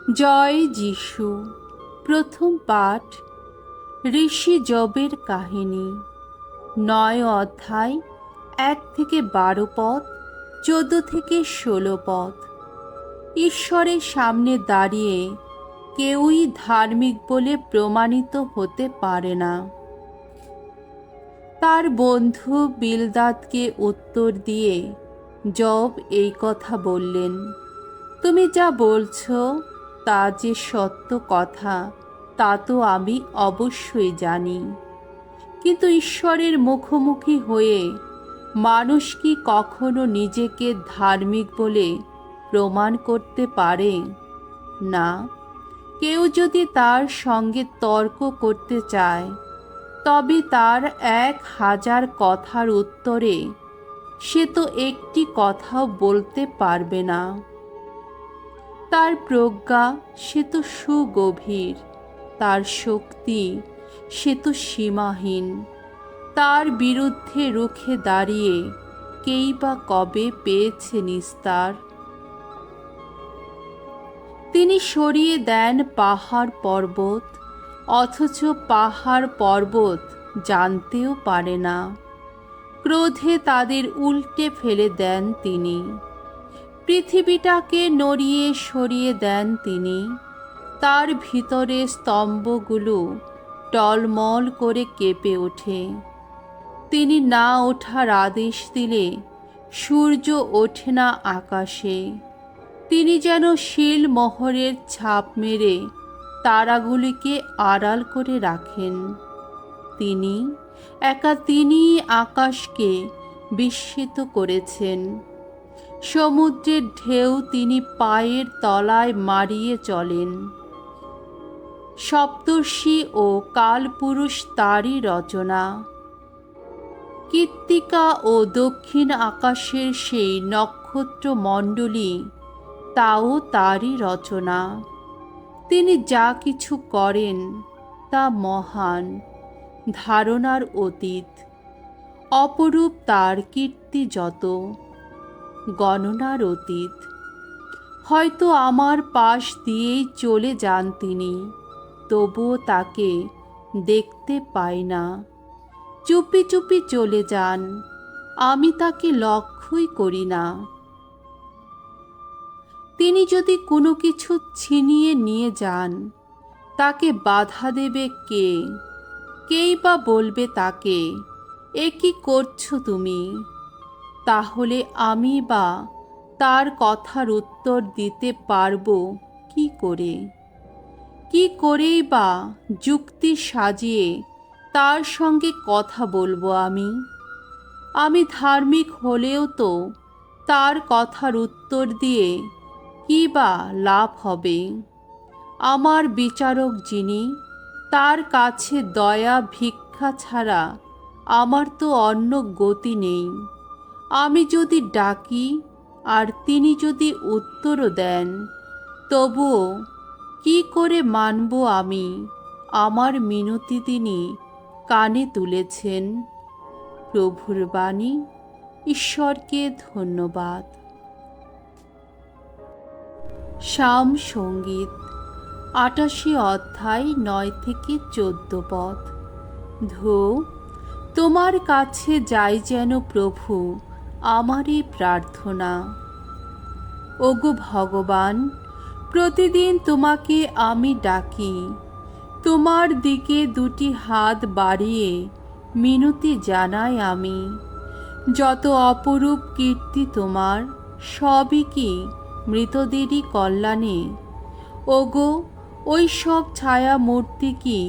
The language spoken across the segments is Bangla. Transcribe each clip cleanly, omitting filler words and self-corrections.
জয় যিশু। প্রথম পাঠ ঋষি জবের কাহিনী, 9 অধ্যায়, 1 থেকে 12 পদ, 14 থেকে 16 পদ। ঈশ্বরের সামনে দাঁড়িয়ে কেউই ধার্মিক বলে প্রমাণিত হতে পারে না। তার বন্ধু বিলদাদকে উত্তর দিয়ে জব এই কথা বললেন, তুমি যা বলছো তা যে সত্য কথা তা তো আমি অবশ্যই জানি, কিন্তু ঈশ্বরের মুখোমুখি হয়ে মানুষ কি কখনো নিজেকে ধার্মিক বলে প্রমাণ করতে পারে? না। কেউ যদি তার সঙ্গে তর্ক করতে চায় তবে তার 1000 কথার উত্তরে সে তো একটি কথাও বলতে পারবে না। তার প্রজ্ঞা সে তো সুগভীর, তার শক্তি সে তো সীমাহীন। তার বিরুদ্ধে রুখে দাঁড়িয়ে কেই বা কবে পেয়েছে নিস্তার? তিনি সরিয়ে দেন পাহাড় পর্বত, অথচ পাহাড় পর্বত জানতেও পারে না। ক্রোধে তাদের উল্টে ফেলে দেন তিনি। পৃথিবীটাকে নড়িয়ে সরিয়ে দেন তিনি। তার ভিতরে স্তম্ভগুলো টলমল করে কেঁপে ওঠে। তিনি না ওঠার আদেশ দিলে সূর্য ওঠে না আকাশে। তিনি যেন শিল মোহরের ছাপ মেরে তারাগুলিকে আড়াল করে রাখেন। তিনি একা তিনিই আকাশকে বিস্মিত করেছেন। সমুদ্রের ঢেউ তিনি পায়ের তলায় মারিয়ে চলেন। সপ্তর্ষি ও কালপুরুষ তারই রচনা। কৃত্তিকা ও দক্ষিণ আকাশের সেই নক্ষত্রমণ্ডলী তাও তারই রচনা। তিনি যা কিছু করেন তা মহান, ধারণার অতীত। অপরূপ তার কীর্তি যত, গণনার অতীত। হয়তো আমার পাশ দিয়েই চলে যান তিনি, তবুও তাকে দেখতে পাই না। চুপি চুপি চলে যান, আমি তাকে লক্ষ্যই করি না। তিনি যদি কোনো কিছু ছিনিয়ে নিয়ে যান, তাকে বাধা দেবে কে? কেই বা বলবে তাকে, এ কি করছো তুমি? তাহলে আমি বা তার কথার উত্তর দিতে পারবো কি করে? কি করেই বা যুক্তি সাজিয়ে তার সঙ্গে কথা বলবো আমি? আমি ধার্মিক হলেও তো তার কথার উত্তর দিয়ে কি বা লাভ হবে? আমার বিচারক যিনি, তার কাছে দয়া ভিক্ষা ছাড়া আমার তো অন্য গতি নেই। আমি যদি ডাকি আর তিনি যদি উত্তরও দেন, তবুও কি করে মানব আমি আমার মিনতি তিনি কানে তুলেছেন? প্রভুর বাণী। ঈশ্বরকে ধন্যবাদ। শাম সঙ্গীত, 88 অধ্যায়, 9 থেকে 14 পদ। ধো, তোমার কাছে যাই যেন প্রভু আমারই প্রার্থনা। ওগো ভগবান, প্রতিদিন তোমাকে আমি ডাকি। তোমার দিকে দুটি হাত বাড়িয়ে মিনতি জানাই আমি। যত অপরূপ কীর্তি তোমার, সবই কি মৃতদেরই কল্যাণে? ওগো, ওই সব ছায়া মূর্তি কি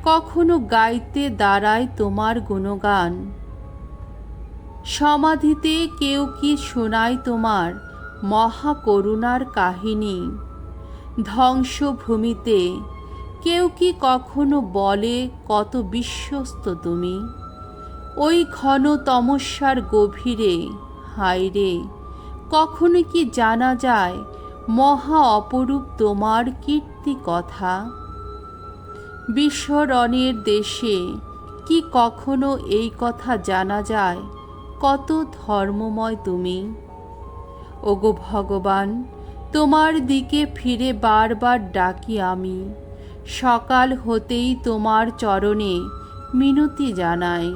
কখনো গাইতে দাঁড়ায় তোমার গুণগান? সমাধিতে কেউ কি শোনায় তোমার মহাকরুণার কাহিনী? ধ্বংসভূমিতে কেউ কি কখনো বলে কত বিশ্বস্ত তুমি? ওই ঘন তমস্যার গভীরে, হায়রে, কখনো কি জানা যায় মহা অপরূপ তোমার কীর্তি কথা? বিস্মরণের দেশে কি কখনো এই কথা জানা যায় কত ধর্মময় তুমি? ওগো ভগবান, তোমার দিকে ফিরে বারবার ডাকি আমি। সকাল হতেই তোমার চরণে মিনতি জানাই।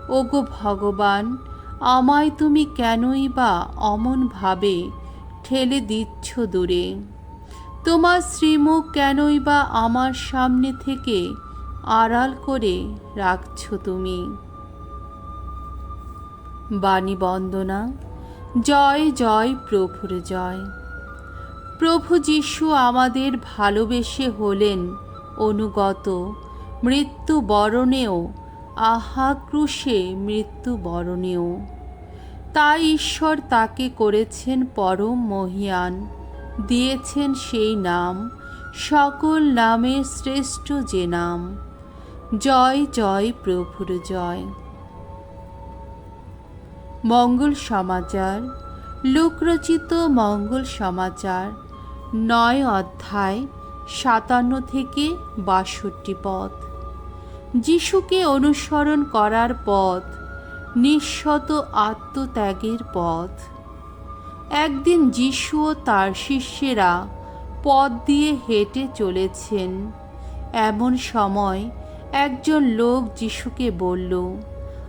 ওগো ভগবান, আমায় তুমি কেনই বা অমন ভাবে ঠেলে দিচ্ছ দূরে? তোমার শ্রীমুখ কেনই বা আমার সামনে থেকে আড়াল করে রাখছ তুমি? বাণী বন্দনা। জয় জয় প্রভুর জয়। প্রভু যীশু আমাদের ভালোবেসে হলেন অনুগত, মৃত্যু বরণেও, আহা ক্রুশে মৃত্যু বরণেও। তাই ঈশ্বর তাকে করেছেন পরম মহিয়ান, দিয়েছেন সেই নাম, সকল নামের শ্রেষ্ঠ যে নাম। জয় জয় প্রভুর জয়। মঙ্গল সমাচার। লোকরচিত মঙ্গল সমাচার ৯ অধ্যায় ৫৭ থেকে ৬২ পদ। যিশুকে অনুসরণ করার পথ, নিঃশত আত্মত্যাগের পথ। একদিন যিশু ও তার শিষ্যেরা পথ দিয়ে হেঁটে চলেছেন। এমন সময় একজন লোক যিশুকে বলল,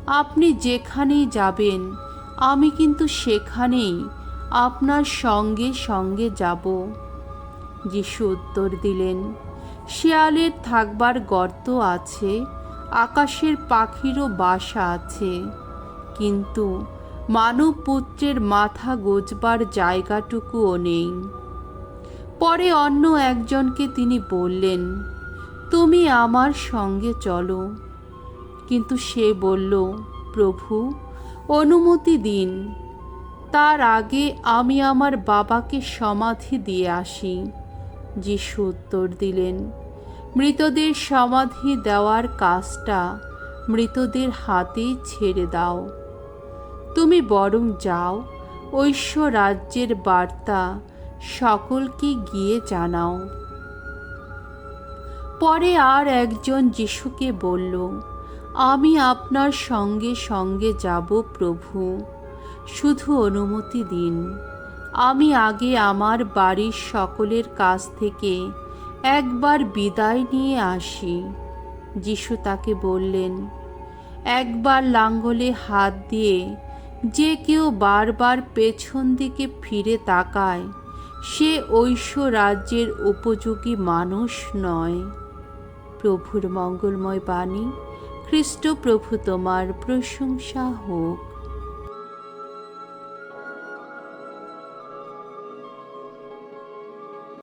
আপনি যেখানেই যাবেন আমি কিন্তু সেখানেই আপনার সঙ্গে সঙ্গে যাব। যিশু উত্তর দিলেন, শেয়ালের থাকবার গর্ত আছে, আকাশের পাখিরও বাসা আছে, কিন্তু মানবপুত্রের মাথা গোজবার জায়গাটুকুও নেই। পরে অন্য একজনকে তিনি বললেন, তুমি আমার সঙ্গে চলো। কিন্তু সে বলল, প্রভু, অনুমতি দিন, তার আগে আমি আমার বাবাকে সমাধি দিয়ে আসি। যিশু উত্তর দিলেন, মৃতদের সমাধি দেওয়ার কাজটা মৃতদের হাতেই ছেড়ে দাও। তুমি বরং যাও, ঐশ্বর রাজ্যের বার্তা সকলকে গিয়ে জানাও। পরে আর একজন যিশুকে বলল, আমি আপনার সঙ্গে সঙ্গে যাব প্রভু, শুধু অনুমতি দিন, আমি আগে আমার বাড়ির সকলের কাছ থেকে একবার বিদায় নিয়ে আসি। যিশু তাকে বললেন, একবার লাঙ্গলে হাত দিয়ে যে কেউ বারবার পেছন দিকে ফিরে তাকায়, সে ঐশ্বর রাজ্যের উপযোগী মানুষ নয়। প্রভুর মঙ্গলময় বাণী। খ্রিস্ট প্রভু তোমার প্রশংসা হোক।